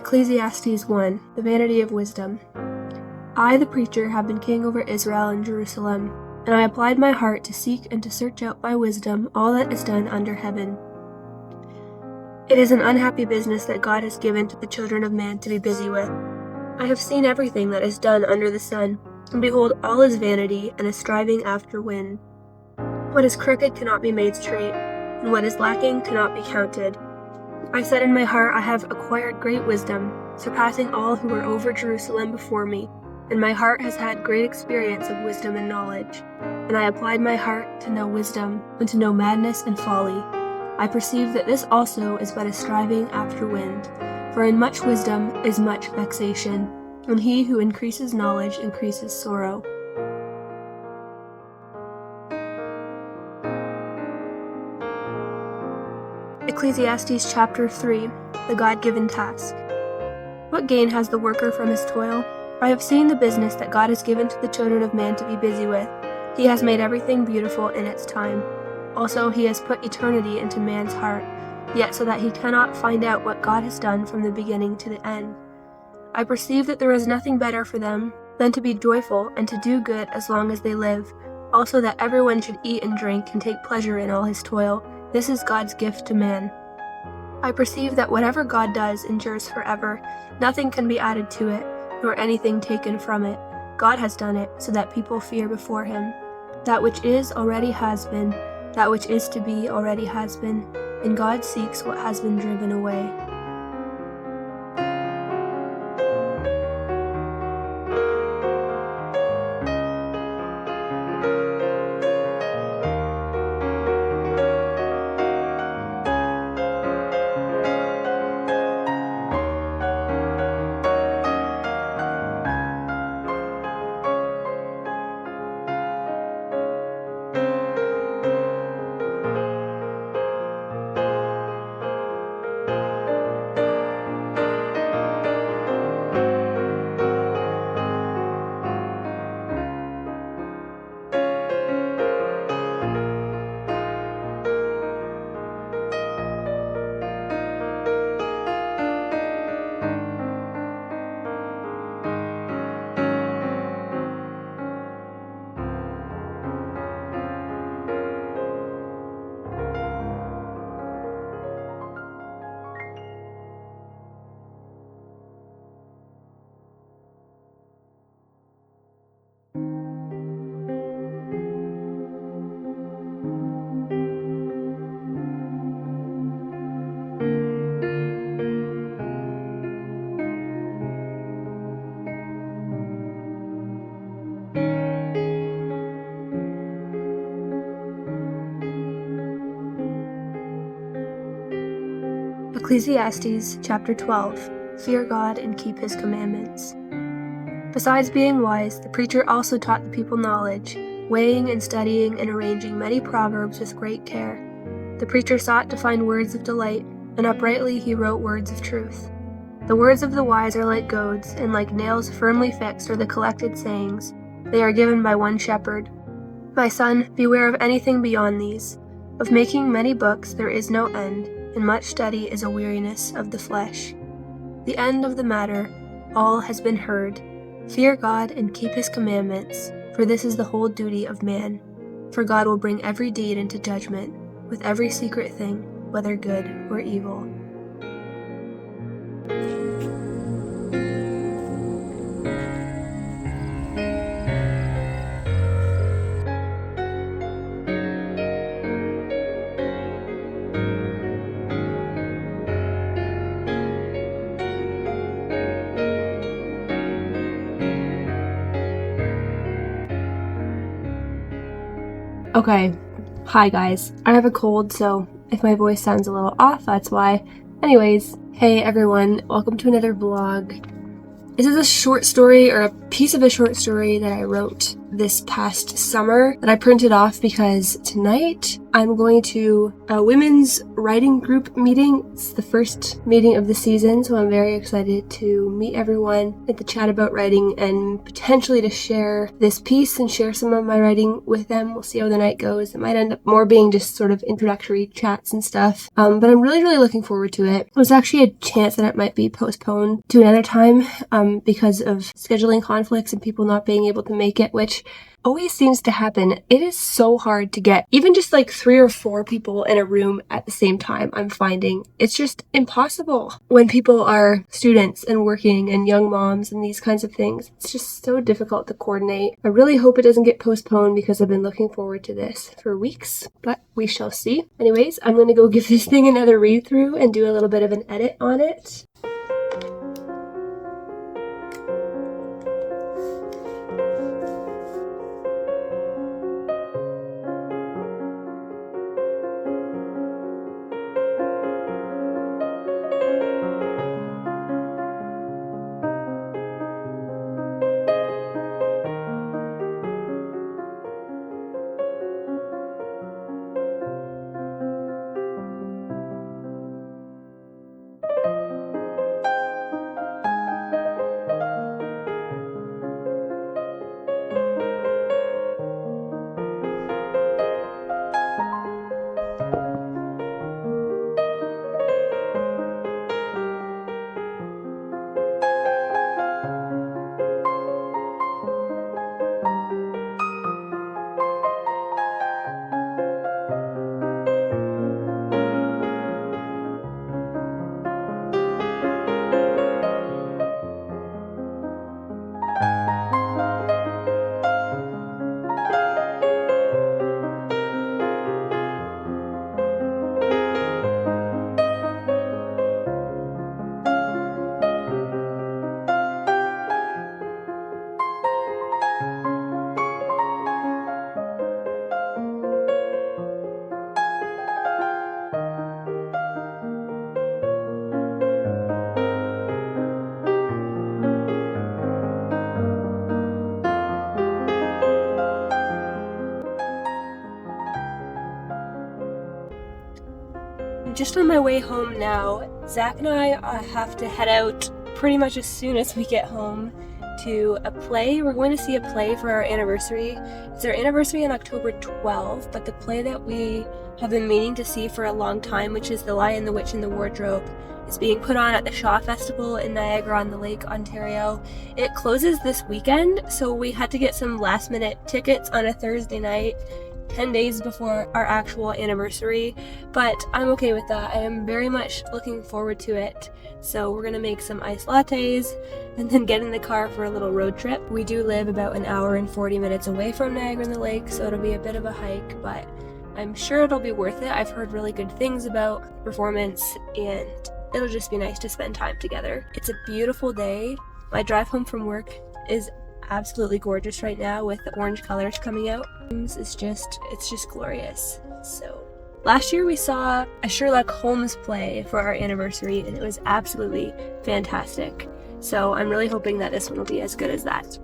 Ecclesiastes 1, the vanity of wisdom. I, the preacher, have been king over Israel and Jerusalem, and I applied my heart to seek and to search out by wisdom all that is done under heaven. It is an unhappy business that God has given to the children of man to be busy with. I have seen everything that is done under the sun, and behold, all is vanity and a striving after wind. What is crooked cannot be made straight, and what is lacking cannot be counted. I said in my heart, I have acquired great wisdom, surpassing all who were over Jerusalem before me, and my heart has had great experience of wisdom and knowledge. And I applied my heart to know wisdom, and to know madness and folly. I perceive that this also is but a striving after wind, for in much wisdom is much vexation, and he who increases knowledge increases sorrow. Ecclesiastes chapter 3, the God-given task. What gain has the worker from his toil? I have seen the business that God has given to the children of man to be busy with. He has made everything beautiful in its time. Also, he has put eternity into man's heart, yet so that he cannot find out what God has done from the beginning to the end. I perceive that there is nothing better for them than to be joyful and to do good as long as they live. Also that everyone should eat and drink and take pleasure in all his toil. This is God's gift to man. I perceive that whatever God does endures forever. Nothing can be added to it, nor anything taken from it. God has done it, so that people fear before him. That which is already has been, that which is to be already has been, and God seeks what has been driven away. Ecclesiastes chapter 12. Fear God and keep his commandments. Besides being wise, the preacher also taught the people knowledge, weighing and studying and arranging many proverbs with great care. The preacher sought to find words of delight, and uprightly he wrote words of truth. The words of the wise are like goads, and like nails firmly fixed are the collected sayings. They are given by one shepherd. My son, beware of anything beyond these. Of making many books there is no end, and much study is a weariness of the flesh. The end of the matter, all has been heard. Fear God and keep his commandments, for this is the whole duty of man. For God will bring every deed into judgment, with every secret thing, whether good or evil. Okay, hi guys. I have a cold, so if my voice sounds a little off, that's why. Anyways, hey everyone, welcome to another vlog. This is a short story, or a piece of a short story that I wrote this past summer that I printed off because tonight I'm going to a women's writing group meeting. It's the first meeting of the season, so I'm very excited to meet everyone and to chat about writing and potentially to share this piece and share some of my writing with them. We'll see how the night goes. It might end up more being just sort of introductory chats and stuff, but I'm really looking forward to it. There's actually a chance that it might be postponed to another time because of scheduling conflicts and people not being able to make it, which always seems to happen. It is so hard to get even just like 3 or 4 people in a room at the same time. I'm finding it's just impossible when people are students and working and young moms and these kinds of things. It's just so difficult to coordinate. I really hope it doesn't get postponed because I've been looking forward to this for weeks, but we shall see. Anyways, I'm going to go give this thing another read through and do a little bit of an edit on it. Just on my way home now. Zach and I have to head out pretty much as soon as we get home to a play. We're going to see a play for our anniversary. It's our anniversary on October 12th, but the play that we have been meaning to see for a long time, which is The Lion, the Witch, and the Wardrobe, is being put on at the Shaw Festival in Niagara-on-the-Lake, Ontario. It closes this weekend, so we had to get some last-minute tickets on a Thursday night, 10 days before our actual anniversary, but I'm okay with that. I am very much looking forward to it. So we're gonna make some iced lattes and then get in the car for a little road trip. We do live about an hour and 40 minutes away from Niagara-on-the-Lake, so it'll be a bit of a hike, but I'm sure it'll be worth it. I've heard really good things about the performance, and it'll just be nice to spend time together. It's a beautiful day. My drive home from work is absolutely gorgeous right now with the orange colors coming out. It's just glorious. So last year we saw a Sherlock Holmes play for our anniversary, and it was absolutely fantastic. So I'm really hoping that this one will be as good as that.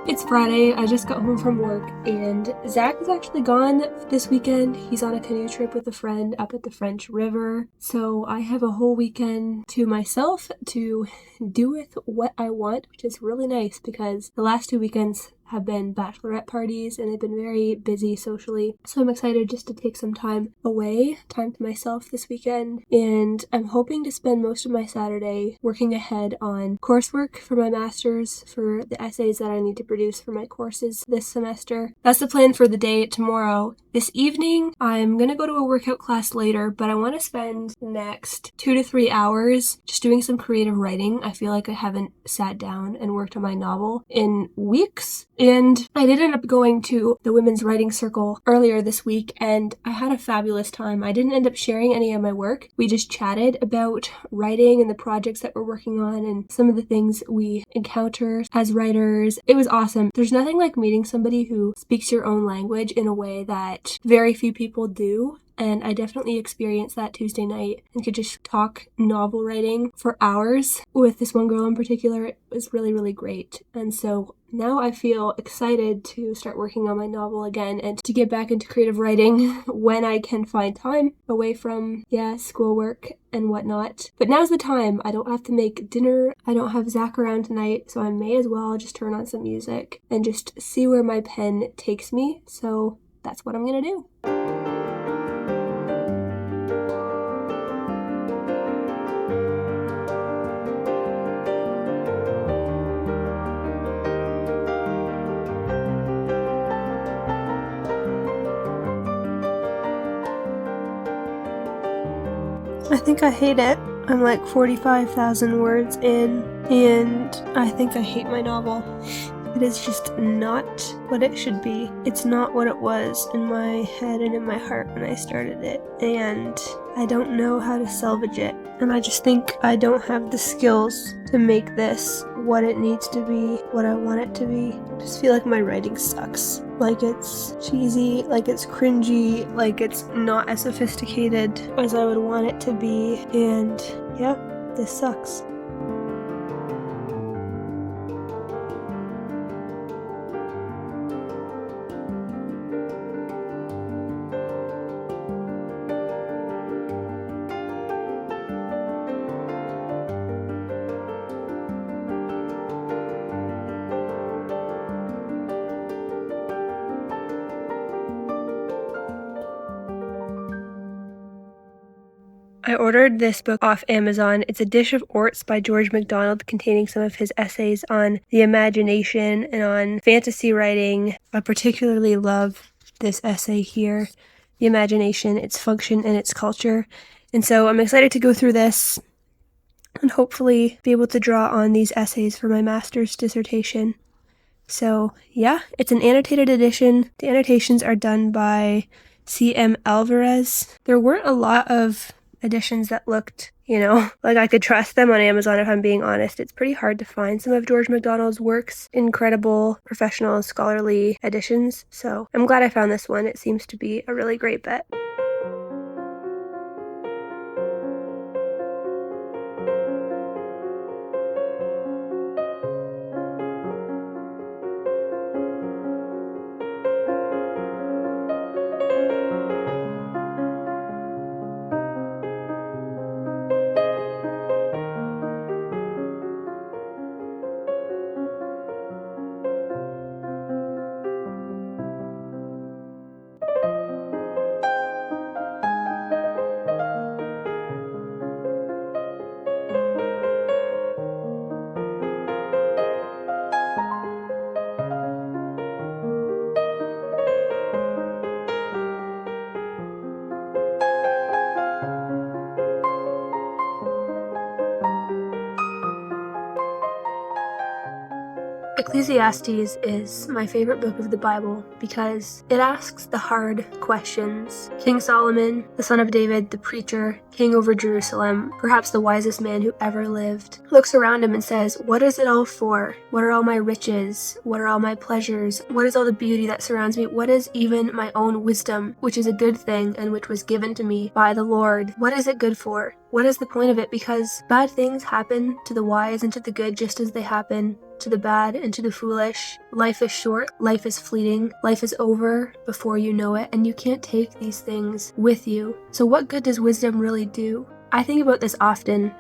It's Friday, I just got home from work, and Zach is actually gone this weekend. He's on a canoe trip with a friend up at the French River, so I have a whole weekend to myself to do with what I want, which is really nice because the last 2 weekends have been bachelorette parties and they've been very busy socially. So I'm excited just to take some time away, time to myself this weekend. And I'm hoping to spend most of my Saturday working ahead on coursework for my master's, for the essays that I need to produce for my courses this semester. That's the plan for the day tomorrow. This evening, I'm going to go to a workout class later, but I want to spend the next 2 to 3 hours just doing some creative writing. I feel like I haven't sat down and worked on my novel in weeks. And I did end up going to the Women's Writing Circle earlier this week, and I had a fabulous time. I didn't end up sharing any of my work. We just chatted about writing and the projects that we're working on and some of the things we encounter as writers. It was awesome. There's nothing like meeting somebody who speaks your own language in a way that very few people do. And I definitely experienced that Tuesday night and could just talk novel writing for hours with this one girl in particular. It was really, really great. And so now I feel excited to start working on my novel again and to get back into creative writing when I can find time away from, schoolwork and whatnot. But now's the time. I don't have to make dinner. I don't have Zach around tonight, so I may as well just turn on some music and just see where my pen takes me. So that's what I'm gonna do. I think I hate it. I'm like 45,000 words in, and I think I hate my novel. It is just not what it should be. It's not what it was in my head and in my heart when I started it, and I don't know how to salvage it. And I just think I don't have the skills to make this what it needs to be, what I want it to be. I just feel like my writing sucks. Like it's cheesy, like it's cringy, like it's not as sophisticated as I would want it to be. And yeah, this sucks. I ordered this book off Amazon. It's A Dish of Orts by George MacDonald, containing some of his essays on the imagination and on fantasy writing. I particularly love this essay here, the imagination, its function, and its culture. And so I'm excited to go through this and hopefully be able to draw on these essays for my master's dissertation. So yeah, it's an annotated edition. The annotations are done by C.M. Alvarez. There weren't a lot of editions that looked, like I could trust them on Amazon if I'm being honest. It's pretty hard to find some of George MacDonald's works, incredible professional and scholarly editions. So I'm glad I found this one. It seems to be a really great bet. Ecclesiastes is my favorite book of the Bible because it asks the hard questions. King Solomon, the son of David, the preacher, king over Jerusalem, perhaps the wisest man who ever lived, looks around him and says, what is it all for? What are all my riches? What are all my pleasures? What is all the beauty that surrounds me? What is even my own wisdom, which is a good thing and which was given to me by the Lord? What is it good for? What is the point of it? Because bad things happen to the wise and to the good just as they happen to the bad and to the foolish. Life is short, life is fleeting, life is over before you know it, and you can't take these things with you. So what good does wisdom really do? I think about this often.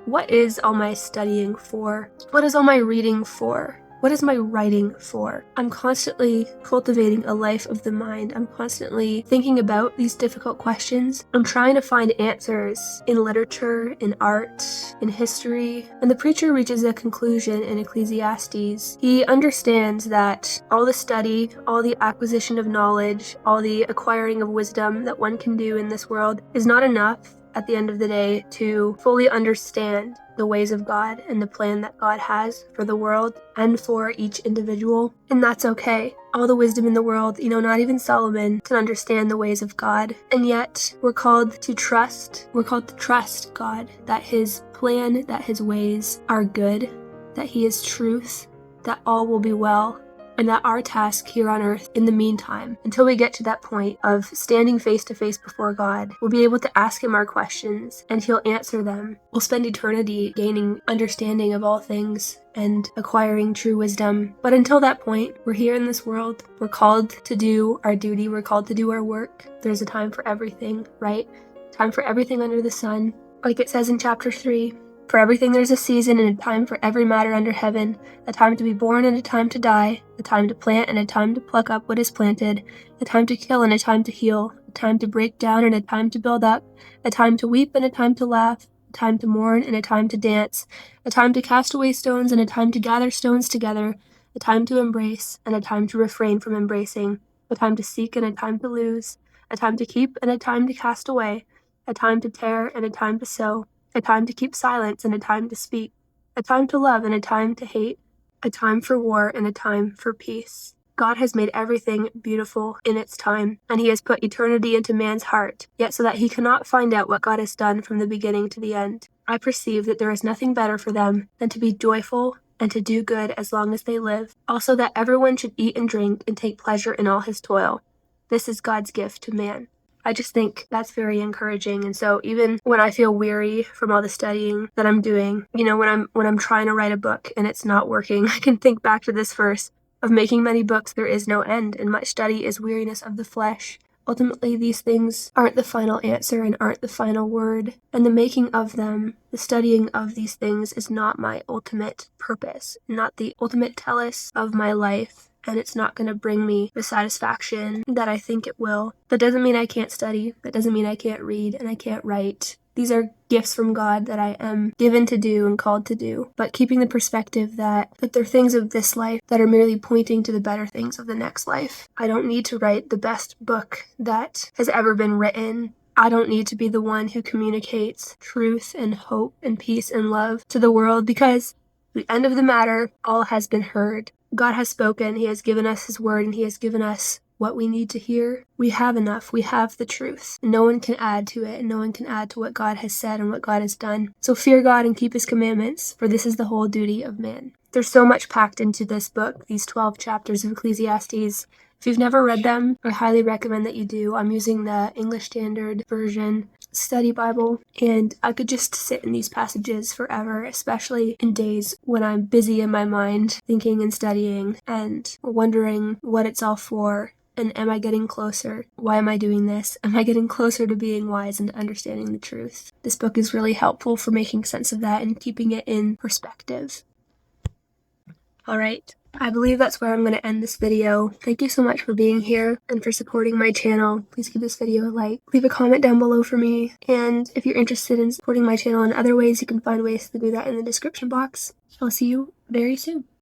What is all my studying for? What is all my reading for? What is my writing for? I'm constantly cultivating a life of the mind. I'm constantly thinking about these difficult questions. I'm trying to find answers in literature, in art, in history. And the preacher reaches a conclusion in Ecclesiastes. He understands that all the study, all the acquisition of knowledge, all the acquiring of wisdom that one can do in this world is not enough at the end of the day to fully understand the ways of God and the plan that God has for the world and for each individual. And that's okay. All the wisdom in the world, not even Solomon can understand the ways of God. And yet we're called to trust. We're called to trust God, that his plan, that his ways are good, that he is truth, that all will be well. And that our task here on earth, in the meantime, until we get to that point of standing face to face before God, we'll be able to ask him our questions and he'll answer them. We'll spend eternity gaining understanding of all things and acquiring true wisdom. But until that point, we're here in this world. We're called to do our duty. We're called to do our work. There's a time for everything, right? Time for everything under the sun. Like it says in chapter 3, for everything there's a season and a time for every matter under heaven, a time to be born and a time to die, a time to plant and a time to pluck up what is planted, a time to kill and a time to heal, a time to break down and a time to build up, a time to weep and a time to laugh, a time to mourn and a time to dance, a time to cast away stones and a time to gather stones together, a time to embrace and a time to refrain from embracing, a time to seek and a time to lose, a time to keep and a time to cast away, a time to tear and a time to sow, a time to keep silence and a time to speak, a time to love and a time to hate, a time for war and a time for peace. God has made everything beautiful in its time, and he has put eternity into man's heart, yet so that he cannot find out what God has done from the beginning to the end. I perceive that there is nothing better for them than to be joyful and to do good as long as they live. Also that everyone should eat and drink and take pleasure in all his toil. This is God's gift to man. I just think that's very encouraging. And so even when I feel weary from all the studying that I'm doing, when I'm trying to write a book and it's not working, I can think back to this verse of making many books there is no end, and much study is weariness of the flesh. Ultimately, these things aren't the final answer and aren't the final word, and the making of them, the studying of these things is not my ultimate purpose, not the ultimate telos of my life. And it's not going to bring me the satisfaction that I think it will. That doesn't mean I can't study. That doesn't mean I can't read and I can't write. These are gifts from God that I am given to do and called to do. But keeping the perspective that they're things of this life that are merely pointing to the better things of the next life. I don't need to write the best book that has ever been written. I don't need to be the one who communicates truth and hope and peace and love to the world, because at the end of the matter, all has been heard. God has spoken, he has given us his word, and he has given us what we need to hear. We have enough. We have the truth. No one can add to it, and no one can add to what God has said and what God has done. So fear God and keep his commandments, for this is the whole duty of man. There's so much packed into this book, these 12 chapters of Ecclesiastes. If you've never read them, I highly recommend that you do. I'm using the English Standard Version study Bible, and I could just sit in these passages forever, especially in days when I'm busy in my mind, thinking and studying and wondering what it's all for. And am I getting closer? Why am I doing this? Am I getting closer to being wise and to understanding the truth? This book is really helpful for making sense of that and keeping it in perspective. All right. I believe that's where I'm going to end this video. Thank you so much for being here and for supporting my channel. Please give this video a like. Leave a comment down below for me. And if you're interested in supporting my channel in other ways, you can find ways to do that in the description box. I'll see you very soon.